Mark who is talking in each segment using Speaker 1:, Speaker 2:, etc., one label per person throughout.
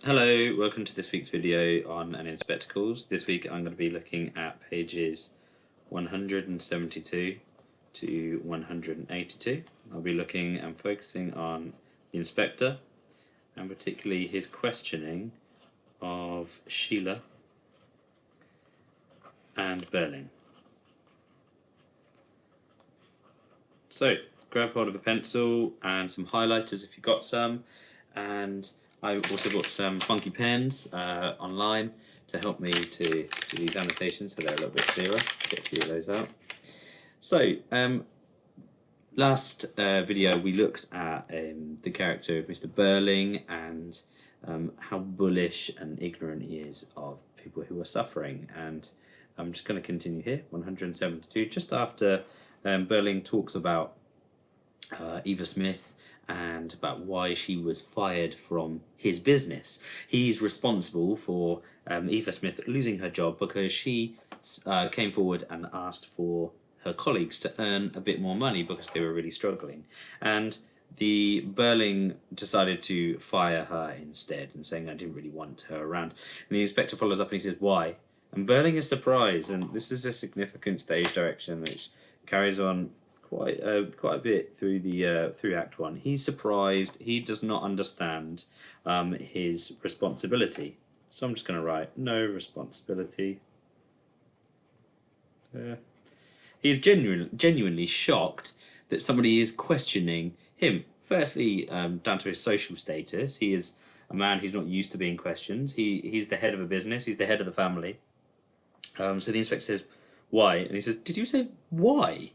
Speaker 1: Hello, welcome to this week's video on Onion Spectacles. This week I'm going to be looking at pages 172 to 182. I'll be looking and focusing on the inspector and particularly his questioning of Sheila and Berling. So grab hold of a pencil and some highlighters if you've got some, and I also got some funky pens online to help me to do these annotations so they're a little bit clearer. Get a few of those out. So, last video we looked at the character of Mr. Berling and how bullish and ignorant he is of people who are suffering. And I'm just going to continue here, 172, just after Berling talks about Eva Smith and about why she was fired from his business. He's responsible for Eva Smith losing her job because she came forward and asked for her colleagues to earn a bit more money because they were really struggling. And the Berling decided to fire her instead and saying, I didn't really want her around. And the inspector follows up and he says, why? And Berling is surprised, and this is a significant stage direction which carries on quite a bit through Act 1. He's surprised. He does not understand his responsibility. So I'm just going to write no responsibility. He's genuinely shocked that somebody is questioning him. Firstly, down to his social status. He is a man who's not used to being questioned. He's the head of a business. He's the head of the family. So the inspector says, why? And he says, did you say why?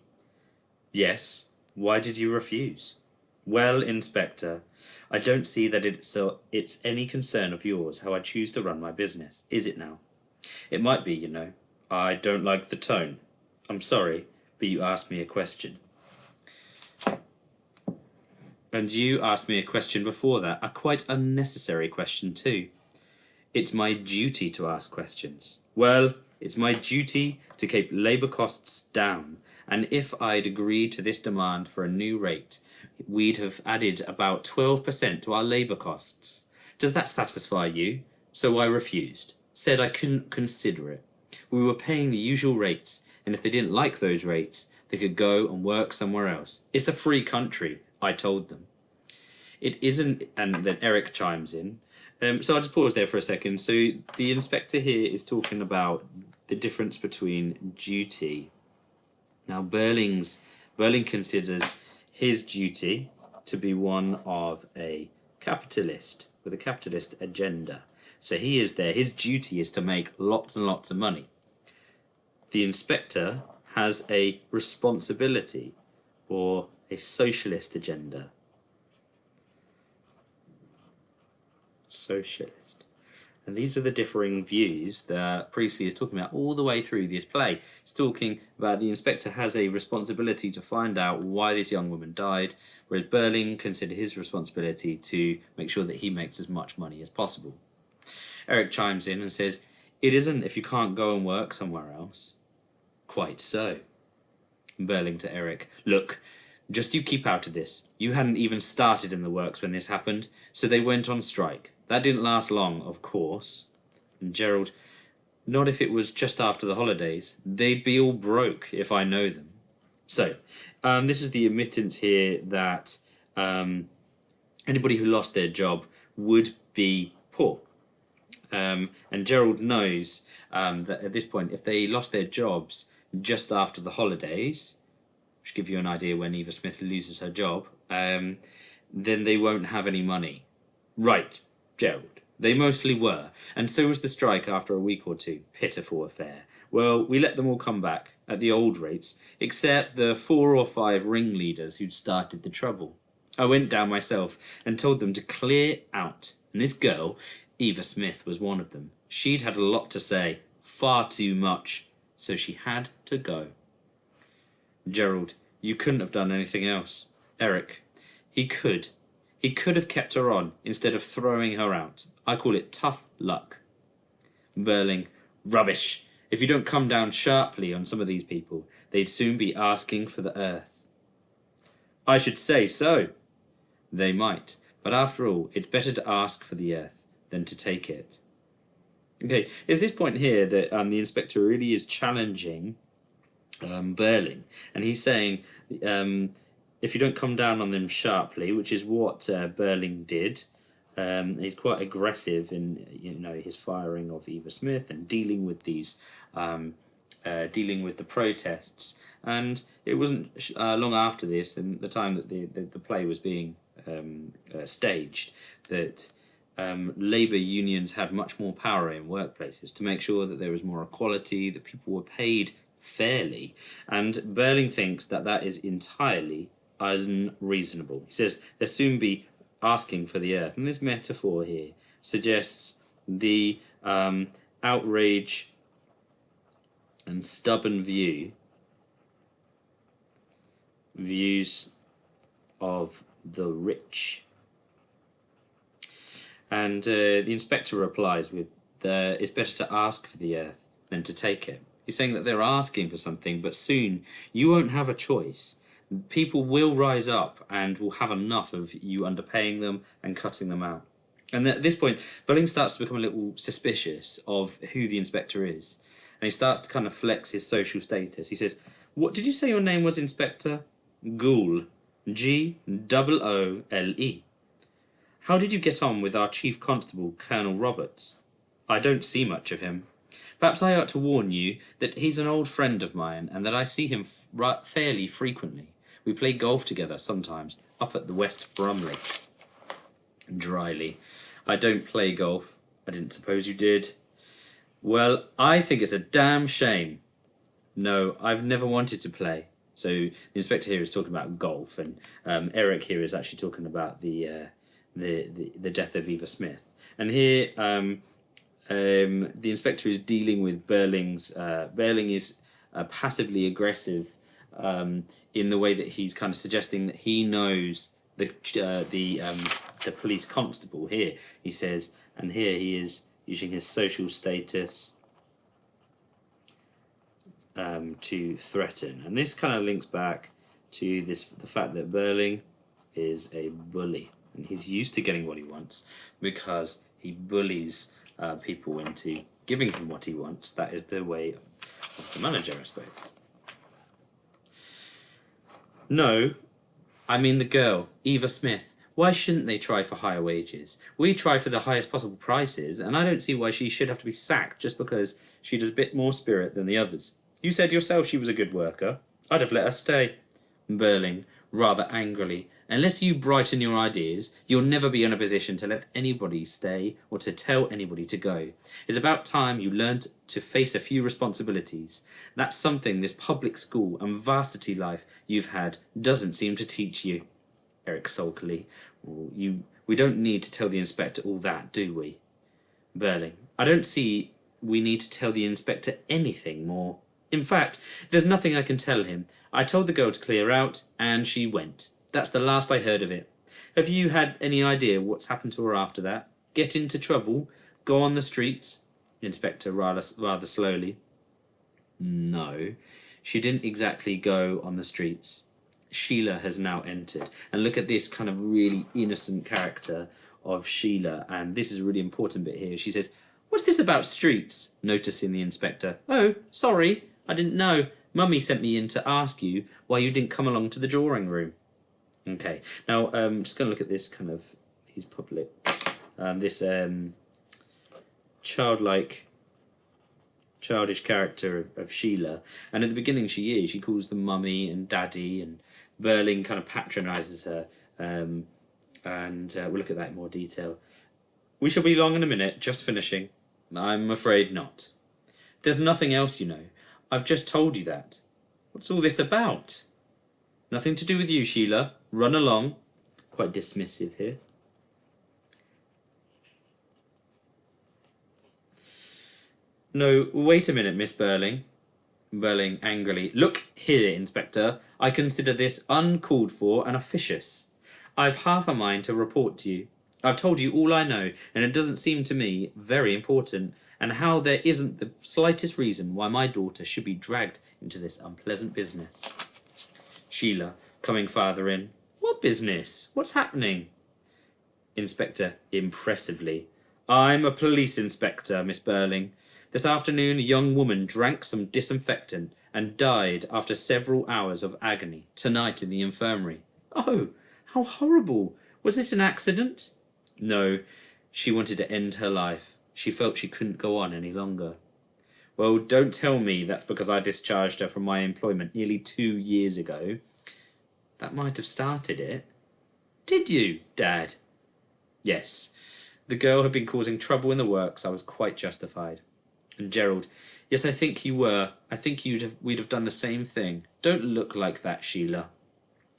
Speaker 1: Yes. Why did you refuse? Well, Inspector, I don't see that it's any concern of yours how I choose to run my business, is it now? It might be, you know. I don't like the tone. I'm sorry, but you asked me a question. And you asked me a question before that, a quite unnecessary question too. It's my duty to ask questions. Well, it's my duty to keep labour costs down. And if I'd agreed to this demand for a new rate, we'd have added about 12% to our labour costs. Does that satisfy you? So I refused. Said I couldn't consider it. We were paying the usual rates, and if they didn't like those rates, they could go and work somewhere else. It's a free country, I told them. It isn't, and then Eric chimes in. So I'll just pause there for a second. So the inspector here is talking about the difference between duty. Now, Berling considers his duty to be one of a capitalist with a capitalist agenda. So he is there. His duty is to make lots and lots of money. The inspector has a responsibility or a socialist agenda. Socialist. And these are the differing views that Priestley is talking about all the way through this play. He's talking about the inspector has a responsibility to find out why this young woman died, whereas Berling considered his responsibility to make sure that he makes as much money as possible. Eric chimes in and says, it isn't if you can't go and work somewhere else. Quite so. Berling to Eric, look, just you keep out of this. You hadn't even started in the works when this happened, so they went on strike. That didn't last long, of course. And Gerald, not if it was just after the holidays. They'd be all broke if I know them. So, this is the admittance here that anybody who lost their job would be poor. And Gerald knows that at this point, if they lost their jobs just after the holidays, which give you an idea when Eva Smith loses her job, then they won't have any money. Right, Gerald. They mostly were, and so was the strike after a week or two. Pitiful affair. Well, we let them all come back at the old rates, except the 4 or 5 ringleaders who'd started the trouble. I went down myself and told them to clear out, and this girl, Eva Smith, was one of them. She'd had a lot to say, far too much, so she had to go. Gerald, you couldn't have done anything else. Eric, he could. He could have kept her on instead of throwing her out. I call it tough luck. Berling, rubbish. If you don't come down sharply on some of these people, they'd soon be asking for the earth. I should say so. They might, but after all, it's better to ask for the earth than to take it. Okay, it's this point here that the inspector really is challenging Burling, and he's saying, if you don't come down on them sharply, which is what Burling did, he's quite aggressive in his firing of Eva Smith and dealing with these, dealing with the protests. And it wasn't long after this, and the time that the play was being staged, that labour unions had much more power in workplaces to make sure that there was more equality, that people were paid fairly. And Burling thinks that that is entirely unreasonable. He says they'll soon be asking for the earth. And this metaphor here suggests the outrage and stubborn views of the rich. And the inspector replies with, it's better to ask for the earth than to take it. He's saying that they're asking for something, but soon you won't have a choice. People will rise up and will have enough of you underpaying them and cutting them out. And at this point, Burling starts to become a little suspicious of who the inspector is. And he starts to kind of flex his social status. He says, "What did you say your name was, Inspector?" "Goole. Goole. "How did you get on with our Chief Constable, Colonel Roberts?" "I don't see much of him. Perhaps I ought to warn you that he's an old friend of mine and that I see him fairly frequently. We play golf together sometimes, up at the West Bromley." Dryly, "I don't play golf. I didn't suppose you did." "Well, I think it's a damn shame." "No, I've never wanted to play." So the inspector here is talking about golf, and Eric here is actually talking about the death of Eva Smith. And here the inspector is dealing with Burling's. Burling is passively aggressive in the way that he's kind of suggesting that he knows the police constable. Here he says, and here he is using his social status to threaten, and this kind of links back to the fact that Burling is a bully, and he's used to getting what he wants because he bullies people into giving him what he wants. That is the way of the manager, I suppose. "No, I mean the girl, Eva Smith. Why shouldn't they try for higher wages? We try for the highest possible prices, and I don't see why she should have to be sacked just because she does a bit more spirit than the others. You said yourself she was a good worker. I'd have let her stay." Burling, rather angrily, "Unless you brighten your ideas, you'll never be in a position to let anybody stay or to tell anybody to go. It's about time you learnt to face a few responsibilities. That's something this public school and varsity life you've had doesn't seem to teach you." Eric sulkily, "We don't need to tell the inspector all that, do we?" Burling, "I don't see we need to tell the inspector anything more. In fact, there's nothing I can tell him. I told the girl to clear out, and she went. That's the last I heard of it. Have you had any idea what's happened to her after that? Get into trouble? Go on the streets?" Inspector rather slowly, "No, she didn't exactly go on the streets. Sheila has now entered." And look at this kind of really innocent character of Sheila, and this is a really important bit here. She says, "What's this about streets?" Noticing the inspector. "Oh, sorry, I didn't know. Mummy sent me in to ask you why you didn't come along to the drawing room." Okay, now just going to look at this kind of his public, this childish character of Sheila. And at the beginning she calls them mummy and daddy, and Burling kind of patronises her, and we'll look at that in more detail. "We shall be long in a minute, just finishing." "I'm afraid not." "There's nothing else, you know. I've just told you that. What's all this about?" "Nothing to do with you, Sheila. Run along." Quite dismissive here. "No, wait a minute, Miss Burling." Burling angrily, "Look here, Inspector. I consider this uncalled for and officious. I've half a mind to report to you. I've told you all I know, and it doesn't seem to me very important, and how there isn't the slightest reason why my daughter should be dragged into this unpleasant business." Sheila, coming farther in, "What business? What's happening?" Inspector, impressively, I'm a police inspector, Miss Burling. This afternoon a young woman drank some disinfectant and died after several hours of agony tonight in the infirmary. Oh, how horrible! Was it an accident? No, she wanted to end her life. She felt she couldn't go on any longer. Well, don't tell me that's because I discharged her from my employment nearly 2 years ago. That might have started it. Did you, Dad? Yes. The girl had been causing trouble in the works. I was quite justified. And Gerald, yes, I think you were. I think we'd have done the same thing. Don't look like that, Sheila.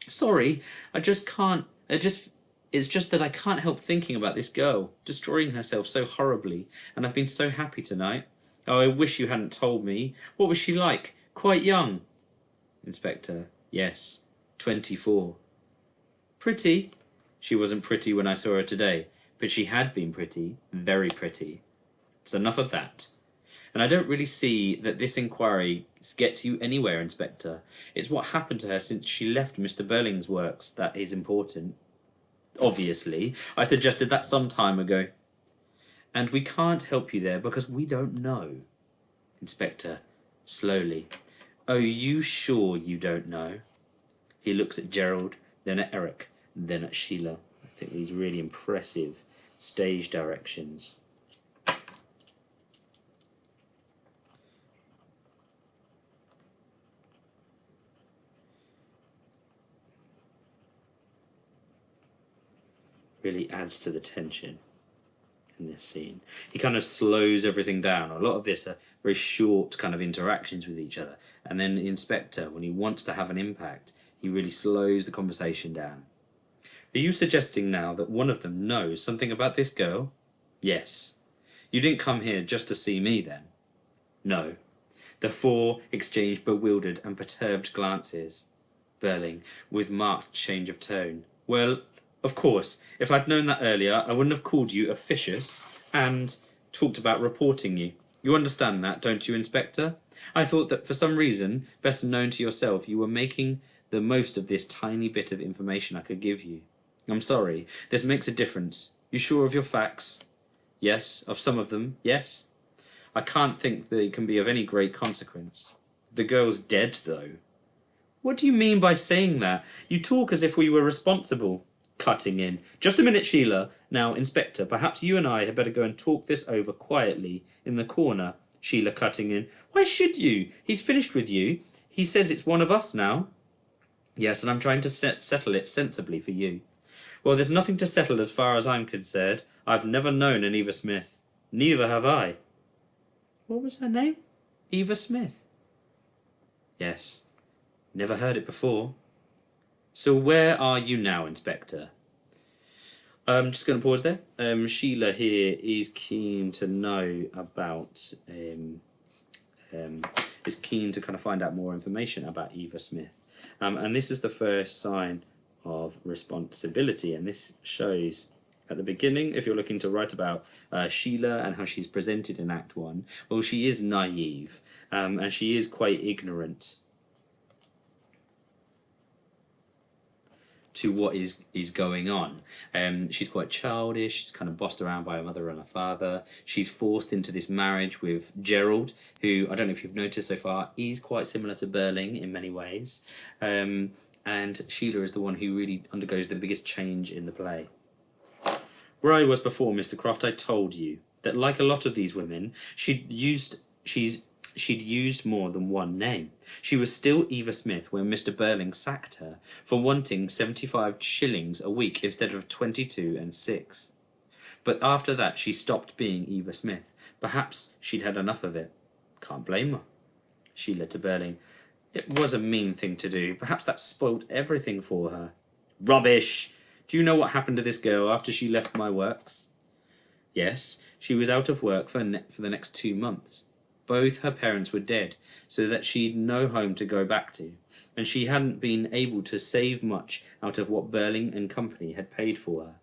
Speaker 1: Sorry, I just can't. It's just that I can't help thinking about this girl destroying herself so horribly, and I've been so happy tonight. Oh, I wish you hadn't told me. What was she like? Quite young? Inspector, yes, 24. Pretty? She wasn't pretty when I saw her today, but she had been pretty, very pretty. It's enough of that. And I don't really see that this inquiry gets you anywhere, Inspector. It's what happened to her since she left Mr. Burling's works that is important. Obviously, I suggested that some time ago. And we can't help you there because we don't know. Inspector, slowly. Oh, you sure you don't know? He looks at Gerald, then at Eric, then at Sheila. I think these really impressive stage directions. Really adds to the tension in this scene. He kind of slows everything down. A lot of this are very short kind of interactions with each other. And then the inspector, when he wants to have an impact, he really slows the conversation down. Are you suggesting now that one of them knows something about this girl? Yes. You didn't come here just to see me then? No. The four exchanged bewildered and perturbed glances. Burling, with marked change of tone. Well, of course, if I'd known that earlier, I wouldn't have called you officious and talked about reporting you. You understand that, don't you, Inspector? I thought that for some reason, best known to yourself, you were making the most of this tiny bit of information I could give you. I'm sorry, this makes a difference. You sure of your facts? Yes, of some of them, yes. I can't think they can be of any great consequence. The girl's dead, though. What do you mean by saying that? You talk as if we were responsible. Cutting in. Just a minute, Sheila. Now, Inspector, perhaps you and I had better go and talk this over quietly in the corner. Sheila cutting in. Why should you? He's finished with you. He says it's one of us now. Yes, and I'm trying to settle it sensibly for you. Well, there's nothing to settle as far as I'm concerned. I've never known an Eva Smith. Neither have I. What was her name? Eva Smith. Yes. Never heard it before. So where are you now, Inspector? I'm just going to pause there. Sheila here is keen to know about, is keen to kind of find out more information about Eva Smith. And this is the first sign of responsibility. And this shows at the beginning, if you're looking to write about Sheila and how she's presented in Act 1, well, she is naive and she is quite ignorant to what is going on. She's quite childish, she's kind of bossed around by her mother and her father. She's forced into this marriage with Gerald, who, I don't know if you've noticed so far, is quite similar to Burling in many ways. And Sheila is the one who really undergoes the biggest change in the play. Where I was before, Mr. Croft, I told you that, like a lot of these women, she'd used more than one name. She was still Eva Smith when Mr. Burling sacked her for wanting 75 shillings a week instead of 22 and 6. But after that she stopped being Eva Smith. Perhaps she'd had enough of it. Can't blame her. Sheila to Burling. It was a mean thing to do. Perhaps that spoilt everything for her. Rubbish! Do you know what happened to this girl after she left my works? Yes, she was out of work for the next 2 months. Both her parents were dead, so that she'd no home to go back to, and she hadn't been able to save much out of what Burling and Company had paid for her.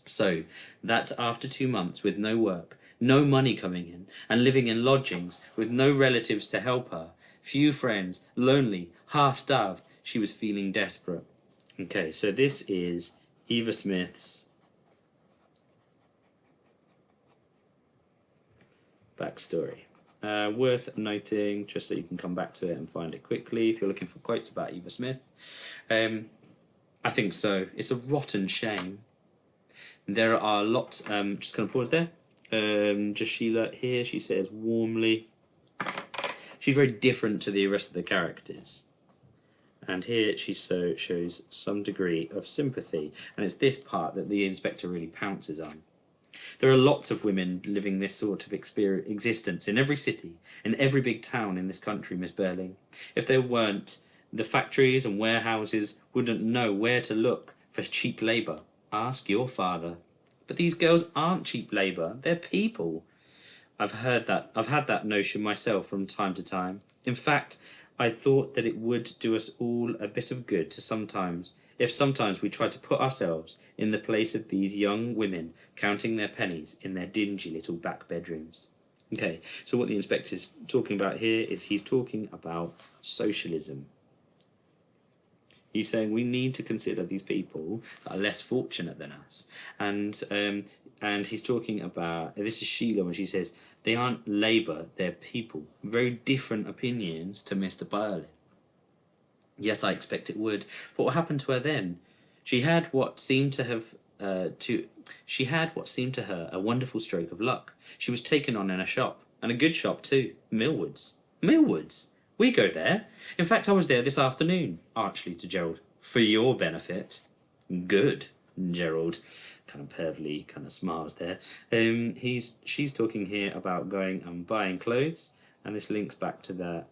Speaker 1: So that after 2 months with no work, no money coming in, and living in lodgings with no relatives to help her, few friends, lonely, half-starved, she was feeling desperate. Okay, so this is Eva Smith's backstory. Worth noting, just so you can come back to it and find it quickly, if you're looking for quotes about Eva Smith. I think so. It's a rotten shame. There are lots. Just going to pause there. Just Sheila here. She says warmly. She's very different to the rest of the characters. And here she shows some degree of sympathy. And it's this part that the inspector really pounces on. There are lots of women living this sort of existence in every city, in every big town in this country, Miss Burling. If there weren't, the factories and warehouses wouldn't know where to look for cheap labour. Ask your father. But these girls aren't cheap labour, they're people. I've had that notion myself from time to time. In fact, I thought that it would do us all a bit of good if sometimes we tried to put ourselves in the place of these young women counting their pennies in their dingy little back bedrooms. Okay, so what the inspector's talking about here is he's talking about socialism. He's saying we need to consider these people that are less fortunate than us. And he's talking about, this is Sheila when she says, they aren't labour, they're people. Very different opinions to Mr. Burling. Yes, I expect it would. But what happened to her then? She had what seemed to her a wonderful stroke of luck. She was taken on in a shop, and a good shop too, Millward's. Millward's? We go there. In fact, I was there this afternoon, archly to Gerald, for your benefit. Good, Gerald kind of pervily kind of smiles there. She's talking here about going and buying clothes, and this links back to that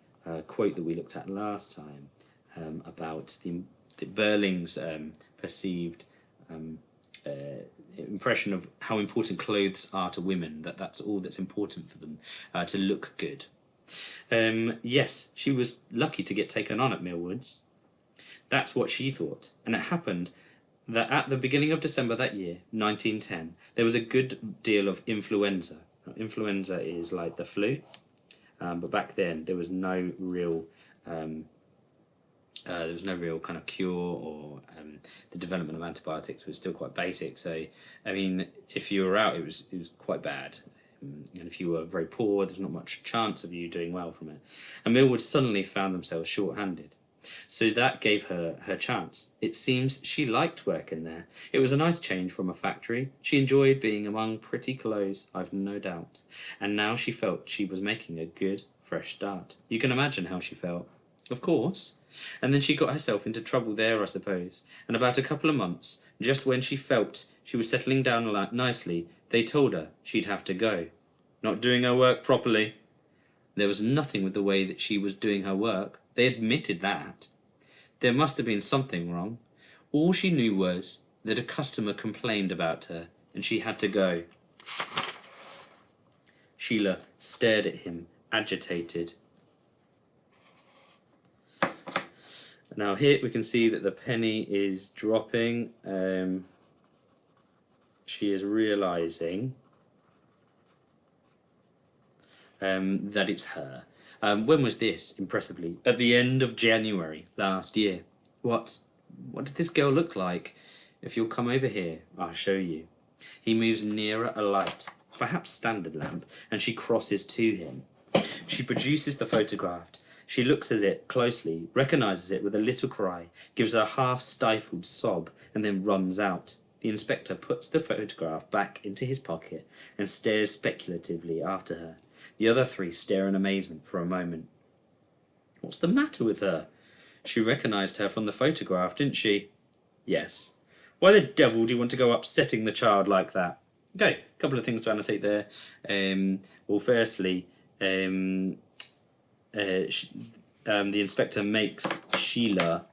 Speaker 1: quote that we looked at last time about the Burling's perceived impression of how important clothes are to women, that's all that's important for them, to look good. Yes, she was lucky to get taken on at Millward's. That's what she thought, and it happened that at the beginning of December that year, 1910, there was a good deal of influenza. Now, influenza is like the flu, but back then there was no real kind of cure, or the development of antibiotics was still quite basic. So, I mean, if you were out, it was quite bad. And if you were very poor, there's not much chance of you doing well from it. And Millward suddenly found themselves short-handed. So that gave her her chance. It seems she liked working there. It was a nice change from a factory. She enjoyed being among pretty clothes, I've no doubt. And now she felt she was making a good, fresh start. You can imagine how she felt. Of course. And then she got herself into trouble there, I suppose. And about a couple of months, just when she felt she was settling down nicely, they told her she'd have to go. Not doing her work properly. There was nothing with the way that she was doing her work. They admitted that. There must have been something wrong. All she knew was that a customer complained about her, and she had to go. Sheila stared at him, agitated. Now here we can see that the penny is dropping. She is realising that it's her. When was this, impressively? At the end of January last year. What did this girl look like? If you'll come over here, I'll show you. He moves nearer a light, perhaps standard lamp, and she crosses to him. She produces the photograph. She looks at it closely, recognises it with a little cry, gives a half-stifled sob, and then runs out. The inspector puts the photograph back into his pocket and stares speculatively after her. The other three stare in amazement for a moment. What's the matter with her? She recognised her from the photograph, didn't she? Yes. Why the devil do you want to go upsetting the child like that? Okay, a couple of things to annotate there. Well, firstly, the inspector makes Sheila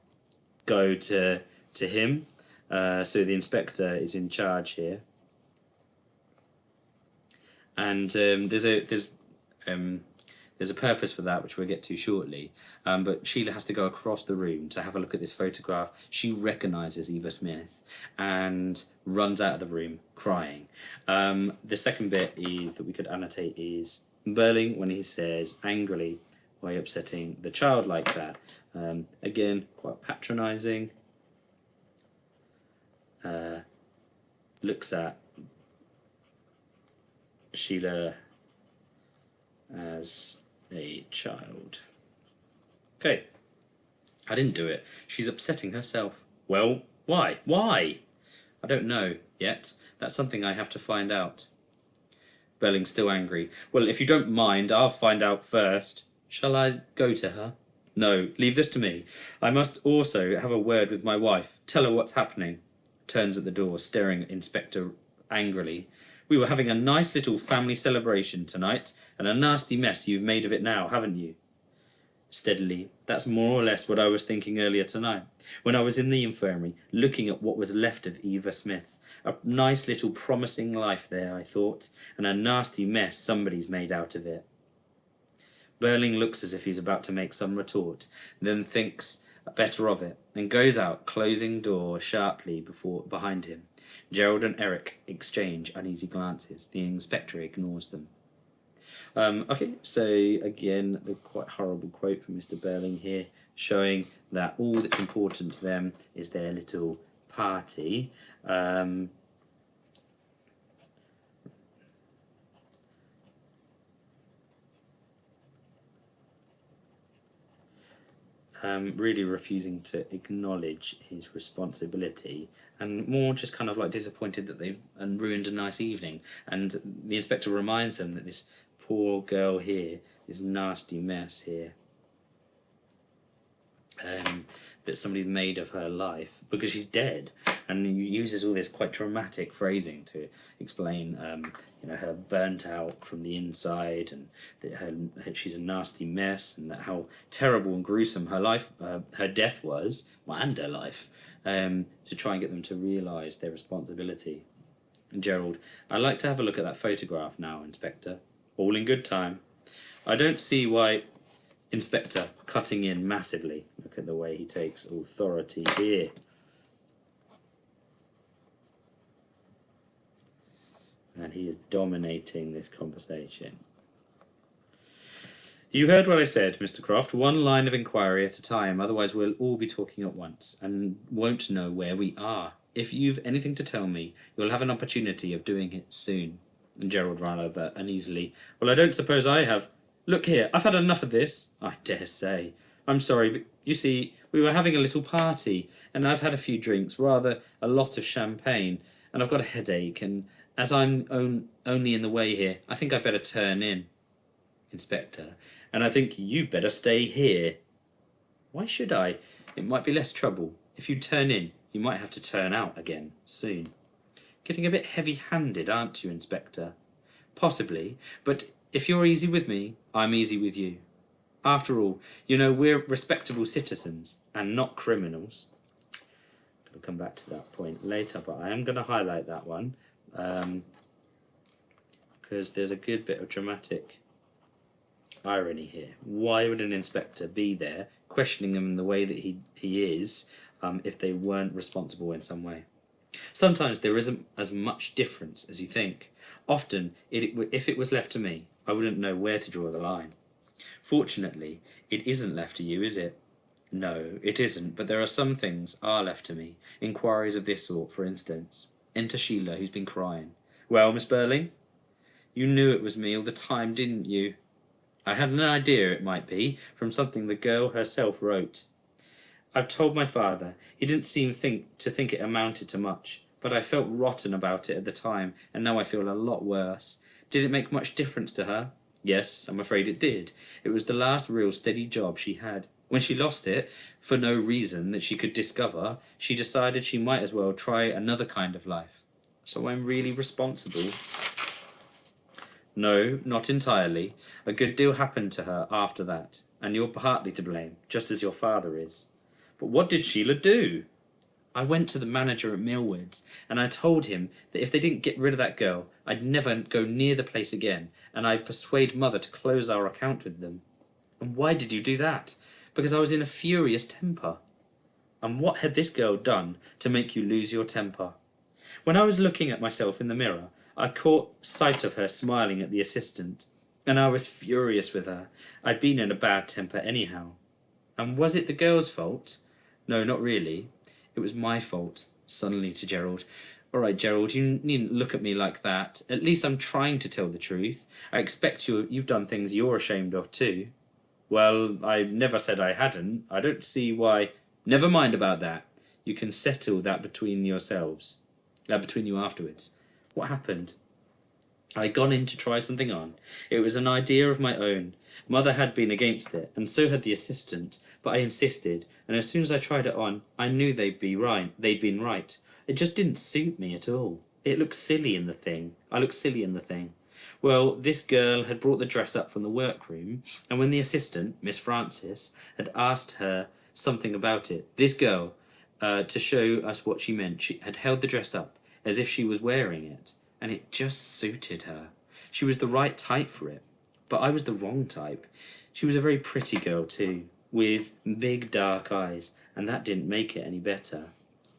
Speaker 1: go to him. So the inspector is in charge here. And there's a purpose for that, which we'll get to shortly. But Sheila has to go across the room to have a look at this photograph. She recognises Eva Smith and runs out of the room crying. The second bit that we could annotate is Burling when he says angrily, "Why are you upsetting the child like that?" Again, quite patronising. Looks at Sheila as a child. Okay. I didn't do it. She's upsetting herself. Well, why? Why? I don't know yet. That's something I have to find out. Berling's still angry. Well, if you don't mind, I'll find out first. Shall I go to her? No, leave this to me. I must also have a word with my wife. Tell her what's happening. Turns at the door, staring at Inspector angrily. We were having a nice little family celebration tonight, and a nasty mess you've made of it now, haven't you? Steadily. That's more or less what I was thinking earlier tonight, when I was in the infirmary, looking at what was left of Eva Smith. A nice little promising life there, I thought, and a nasty mess somebody's made out of it. Berling looks as if he's about to make some retort, then thinks better of it, and goes out, closing door sharply behind him. Gerald and Eric exchange uneasy glances. The inspector ignores them. Okay, so again, the quite horrible quote from Mr. Berling here, showing that all that's important to them is their little party. Really refusing to acknowledge his responsibility, and more just kind of like disappointed that they've ruined a nice evening. And the inspector reminds them that this poor girl here, this nasty mess here, that somebody's made of her life because she's dead, and he uses all this quite dramatic phrasing to explain her burnt out from the inside, and that she's a nasty mess, and that how terrible and gruesome her life, her death was, and her life, to try and get them to realise their responsibility. And Gerald, I'd like to have a look at that photograph now, Inspector. All in good time. I don't see why... Inspector cutting in massively. Look at the way he takes authority here. And he is dominating this conversation. You heard what I said, Mr. Croft. One line of inquiry at a time, otherwise we'll all be talking at once and won't know where we are. If you've anything to tell me, you'll have an opportunity of doing it soon. And Gerald ran over uneasily. Well, I don't suppose I have... Look here, I've had enough of this. I dare say. I'm sorry, but you see, we were having a little party, and I've had a few drinks, rather a lot of champagne, and I've got a headache, and as I'm only in the way here, I think I'd better turn in. Inspector, and I think you'd better stay here. Why should I? It might be less trouble. If you turn in, you might have to turn out again, soon. Getting a bit heavy-handed, aren't you, Inspector? Possibly, but... If you're easy with me, I'm easy with you. After all, you know, we're respectable citizens and not criminals. I'll come back to that point later, but I am going to highlight that one because there's a good bit of dramatic irony here. Why would an inspector be there questioning them in the way that he is if they weren't responsible in some way? Sometimes there isn't as much difference as you think. Often, if it was left to me, I wouldn't know where to draw the line. Fortunately, it isn't left to you, is it? No, it isn't, but there are some things are left to me. Inquiries of this sort, for instance. Enter Sheila, who's been crying. Well, Miss Berling? You knew it was me all the time, didn't you? I had an idea it might be, from something the girl herself wrote. I've told my father. He didn't seem to think it amounted to much, but I felt rotten about it at the time, and now I feel a lot worse. Did it make much difference to her? Yes, I'm afraid it did. It was the last real steady job she had. When she lost it, for no reason that she could discover, she decided she might as well try another kind of life. So I'm really responsible. No, not entirely. A good deal happened to her after that, and you're partly to blame, just as your father is. But what did Sheila do? I went to the manager at Millwoods, and I told him that if they didn't get rid of that girl, I'd never go near the place again, and I'd persuade Mother to close our account with them. And why did you do that? Because I was in a furious temper. And what had this girl done to make you lose your temper? When I was looking at myself in the mirror, I caught sight of her smiling at the assistant, and I was furious with her. I'd been in a bad temper anyhow. And was it the girl's fault? No, not really. It was my fault. Suddenly to Gerald. All right, Gerald, you needn't look at me like that. At least I'm trying to tell the truth. I expect you've done things you're ashamed of too. Well, I never said I hadn't. I don't see why. Never mind about that. You can settle that between yourselves. Between you afterwards. What happened? I'd gone in to try something on. It was an idea of my own. Mother had been against it, and so had the assistant, but I insisted, and as soon as I tried it on, I knew they'd been right. It just didn't suit me at all. It looked silly in the thing. I looked silly in the thing. Well, this girl had brought the dress up from the workroom, and when the assistant, Miss Frances, had asked her something about it, this girl, to show us what she meant, she had held the dress up as if she was wearing it, and it just suited her. She was the right type for it, but I was the wrong type. She was a very pretty girl too, with big dark eyes, and that didn't make it any better.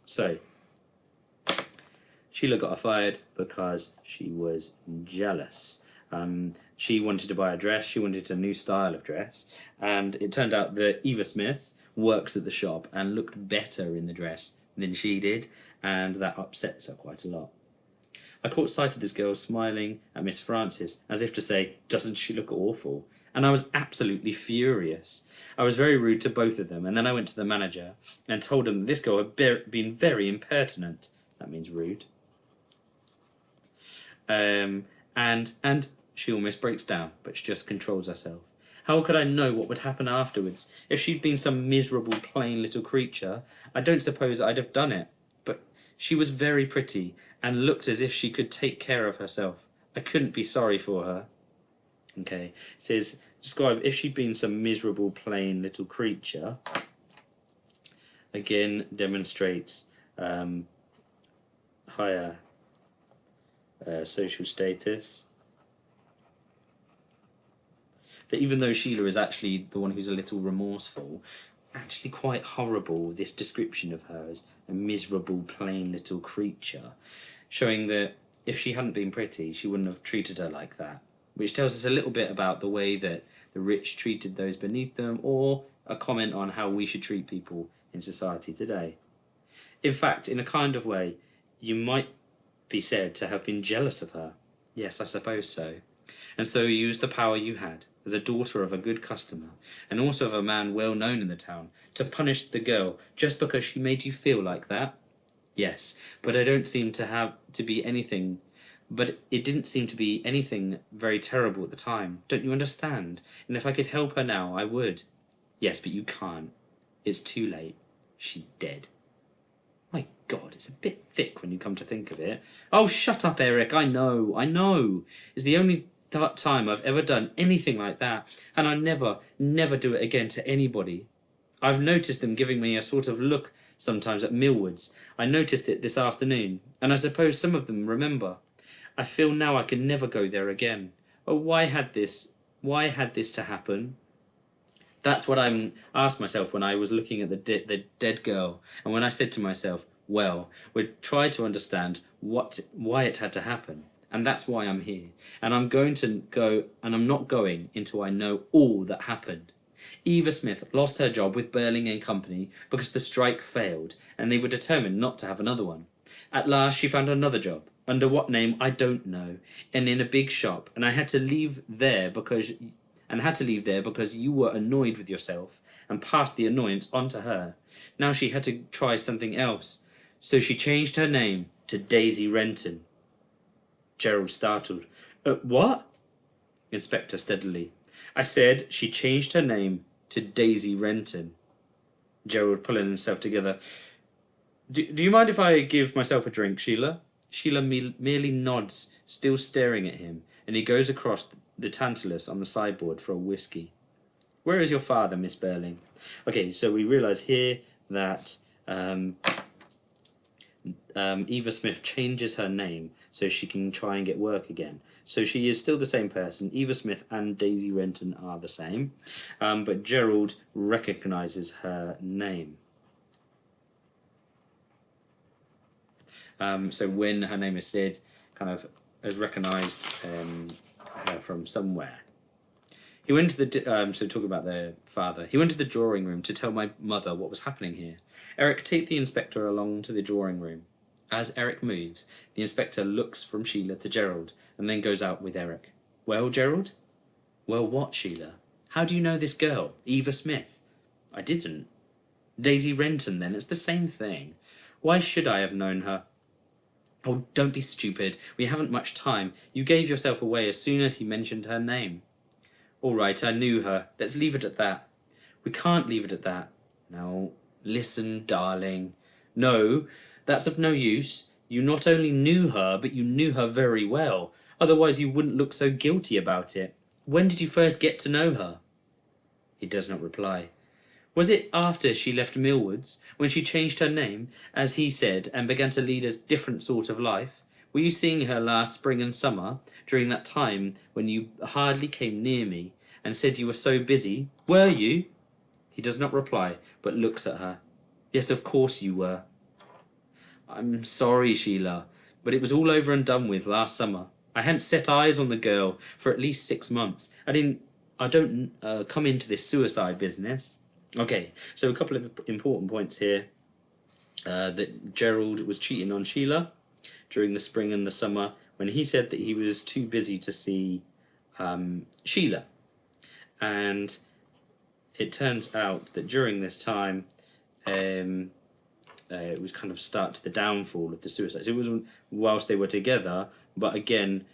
Speaker 1: So, Sheila got her fired because she was jealous. She wanted to buy a dress, she wanted a new style of dress, and it turned out that Eva Smith works at the shop and looked better in the dress than she did, and that upsets her quite a lot. I caught sight of this girl smiling at Miss Frances, as if to say, doesn't she look awful? And I was absolutely furious. I was very rude to both of them, and then I went to the manager and told him this girl had been very impertinent. That means rude. And she almost breaks down, but she just controls herself. How could I know what would happen afterwards? If she'd been some miserable, plain little creature, I don't suppose I'd have done it. But she was very pretty, and looked as if she could take care of herself. I couldn't be sorry for her. Okay, it says, describe if she'd been some miserable, plain little creature. Again, demonstrates higher social status. That even though Sheila is actually the one who's a little remorseful, actually quite horrible, this description of her as a miserable, plain little creature, showing that if she hadn't been pretty, she wouldn't have treated her like that, which tells us a little bit about the way that the rich treated those beneath them, or a comment on how we should treat people in society today. In fact, in a kind of way, you might be said to have been jealous of her. Yes, I suppose so. And so you used the power you had, as a daughter of a good customer, and also of a man well known in the town, to punish the girl just because she made you feel like that? Yes, but it didn't seem to be anything very terrible at the time. Don't you understand? And if I could help her now, I would. Yes, but you can't. It's too late. She's dead. My God, it's a bit thick when you come to think of it. Oh, shut up, Eric. I know. It's the only time I've ever done anything like that, and I never do it again to anybody. I've noticed them giving me a sort of look sometimes at Millwards. I noticed it this afternoon, and I suppose some of them remember. I feel now I can never go there again. Oh, why had this to happen? That's what I asked myself when I was looking at the dead girl, and when I said to myself, well, we'd try to understand why it had to happen, and that's why I'm here. And I'm going to go, and I'm not going until I know all that happened. Eva Smith lost her job with Burling and Company because the strike failed, and they were determined not to have another one. At last she found another job, under what name I don't know, and in a big shop, and had to leave there because you were annoyed with yourself and passed the annoyance on to her. Now she had to try something else, so she changed her name to Daisy Renton. Gerald startled. What? Inspector steadily. I said she changed her name to Daisy Renton. Gerald pulling himself together. Do you mind if I give myself a drink, Sheila? Sheila merely nods, still staring at him, and he goes across the Tantalus on the sideboard for a whiskey. Where is your father, Miss Burling? Okay, so we realise here that Eva Smith changes her name so she can try and get work again. So she is still the same person. Eva Smith and Daisy Renton are the same, but Gerald recognises her name. So when her name is said, kind of has recognised her from somewhere. He went to the so talk about their father. He went to the drawing room to tell my mother what was happening here. Eric, take the inspector along to the drawing room. As Eric moves, the inspector looks from Sheila to Gerald and then goes out with Eric. Well, Gerald? Well, what, Sheila? How do you know this girl, Eva Smith? I didn't. Daisy Renton, then. It's the same thing. Why should I have known her? Oh, don't be stupid. We haven't much time. You gave yourself away as soon as he mentioned her name. All right, I knew her. Let's leave it at that. We can't leave it at that. Now, listen, darling. No, that's of no use. You not only knew her, but you knew her very well. Otherwise you wouldn't look so guilty about it. When did you first get to know her? He does not reply. Was it after she left Millwoods, when she changed her name, as he said, and began to lead a different sort of life? Were you seeing her last spring and summer, during that time when you hardly came near me, and said you were so busy? Were you? He does not reply, but looks at her. Yes, of course you were. I'm sorry, Sheila, but it was all over and done with last summer. I hadn't set eyes on the girl for at least 6 months. I don't come into this suicide business. Okay, so a couple of important points here. That Gerald was cheating on Sheila during the spring and the summer when he said that he was too busy to see Sheila. And it turns out that during this time, it was kind of start to the downfall of the suicides. It wasn't whilst they were together, but again,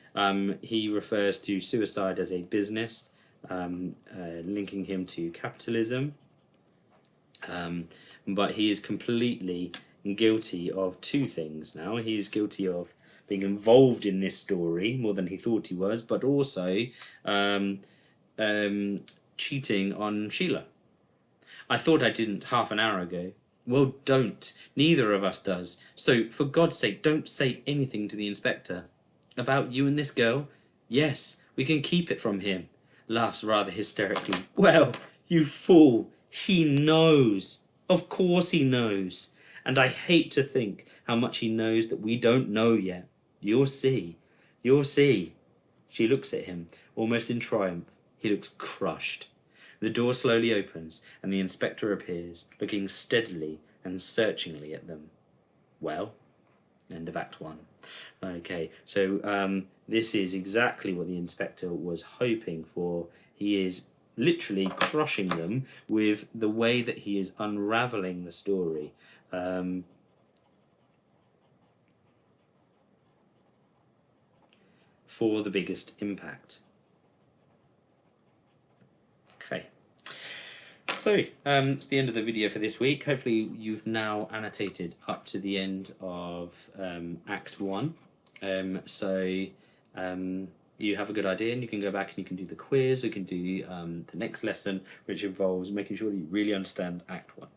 Speaker 1: he refers to suicide as a business, linking him to capitalism. But he is completely guilty of two things now. He is guilty of being involved in this story more than he thought he was, but also cheating on Sheila. I thought I didn't half an hour ago. Well, don't. Neither of us does. So, for God's sake, don't say anything to the inspector. About you and this girl? Yes, we can keep it from him. Laughs rather hysterically. Well, you fool. He knows. Of course he knows. And I hate to think how much he knows that we don't know yet. You'll see. You'll see. She looks at him, almost in triumph. He looks crushed. The door slowly opens, and the inspector appears, looking steadily and searchingly at them. Well, end of Act 1. Okay, so this is exactly what the inspector was hoping for. He is literally crushing them with the way that he is unravelling the story. For the biggest impact. Okay. So, it's the end of the video for this week. Hopefully you've now annotated up to the end of Act 1. You have a good idea, and you can go back and you can do the quiz, you can do the next lesson, which involves making sure that you really understand Act 1.